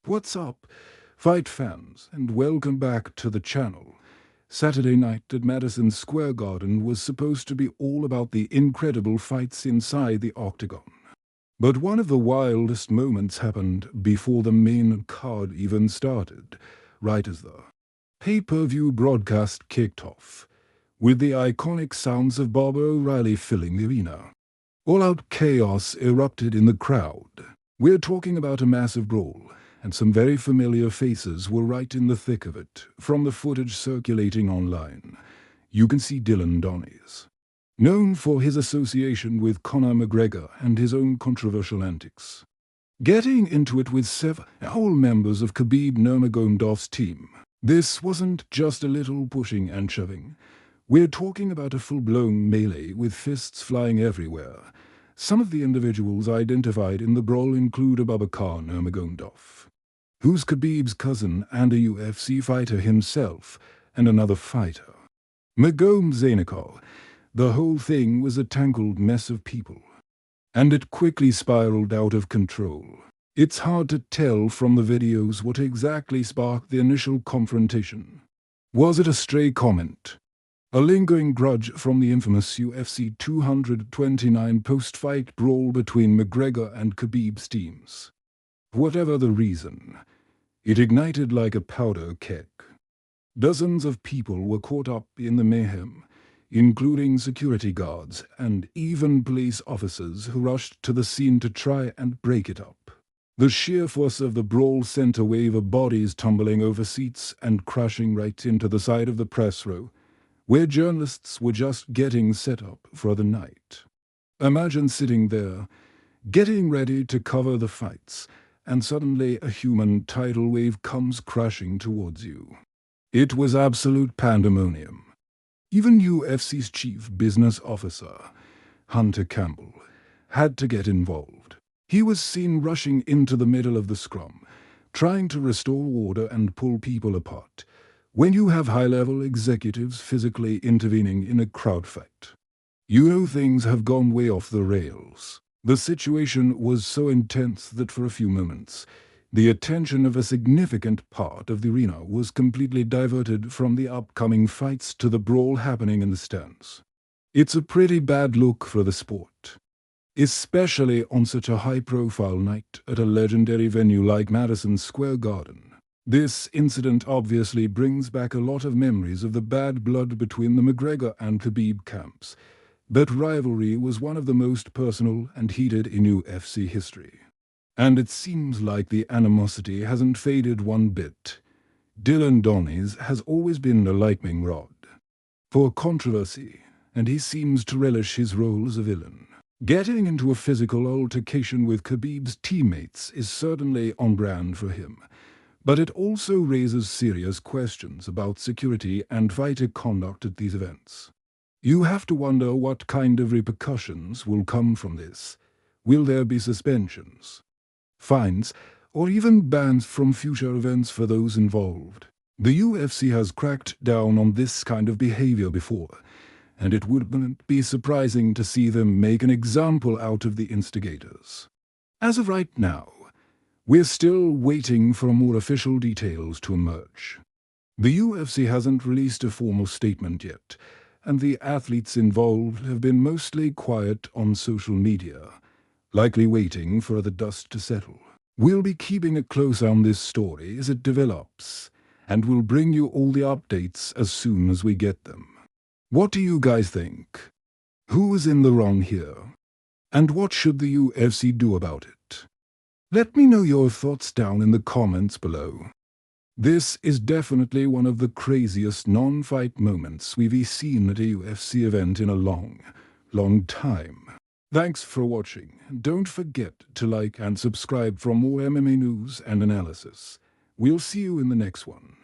What's up, fight fans, and welcome back to the channel. Saturday night at Madison Square Garden was supposed to be all about the incredible fights inside the octagon. But one of the wildest moments happened before the main card even started, right as the pay-per-view broadcast kicked off, with the iconic sounds of Bob O'Reilly filling the arena. All-out chaos erupted in the crowd. We're talking about a massive brawl, and some very familiar faces were right in the thick of it. From the footage circulating online, you can see Dillon Danis, known for his association with Conor McGregor and his own controversial antics, getting into it with several members of Khabib Nurmagomedov's team. This wasn't just a little pushing and shoving. We're talking about a full-blown melee with fists flying everywhere. Some of the individuals identified in the brawl include Abubakar Nurmagomedov, who's Khabib's cousin and a UFC fighter himself, and another fighter, Magomedov. The whole thing was a tangled mess of people, and it quickly spiraled out of control. It's hard to tell from the videos what exactly sparked the initial confrontation. Was it a stray comment? A lingering grudge from the infamous UFC 229 post-fight brawl between McGregor and Khabib's teams? Whatever the reason, it ignited like a powder keg. Dozens of people were caught up in the mayhem, including security guards and even police officers who rushed to the scene to try and break it up. The sheer force of the brawl sent a wave of bodies tumbling over seats and crashing right into the side of the press row, where journalists were just getting set up for the night. Imagine sitting there, getting ready to cover the fights, and suddenly a human tidal wave comes crashing towards you. It was absolute pandemonium. Even UFC's chief business officer, Hunter Campbell, had to get involved. He was seen rushing into the middle of the scrum, trying to restore order and pull people apart. When you have high-level executives physically intervening in a crowd fight, you know things have gone way off the rails. The situation was so intense that for a few moments, the attention of a significant part of the arena was completely diverted from the upcoming fights to the brawl happening in the stands. It's a pretty bad look for the sport, especially on such a high-profile night at a legendary venue like Madison Square Garden. This incident obviously brings back a lot of memories of the bad blood between the McGregor and Khabib camps. That rivalry was one of the most personal and heated in UFC history. And it seems like the animosity hasn't faded one bit. Dillon Danis has always been a lightning rod for controversy, and he seems to relish his role as a villain. Getting into a physical altercation with Khabib's teammates is certainly on brand for him, but it also raises serious questions about security and fighter conduct at these events. You have to wonder what kind of repercussions will come from this. Will there be suspensions, fines, or even bans from future events for those involved? The UFC has cracked down on this kind of behavior before, and it wouldn't be surprising to see them make an example out of the instigators. As of right now, we're still waiting for more official details to emerge. The UFC hasn't released a formal statement yet, and the athletes involved have been mostly quiet on social media, likely waiting for the dust to settle. We'll be keeping a close eye on this story as it develops, and we'll bring you all the updates as soon as we get them. What do you guys think? Who is in the wrong here? And what should the UFC do about it? Let me know your thoughts down in the comments below. This is definitely one of the craziest non-fight moments we've seen at a UFC event in a long time. Thanks for watching. Don't forget to like and subscribe for more MMA news and analysis. We'll see you in the next one.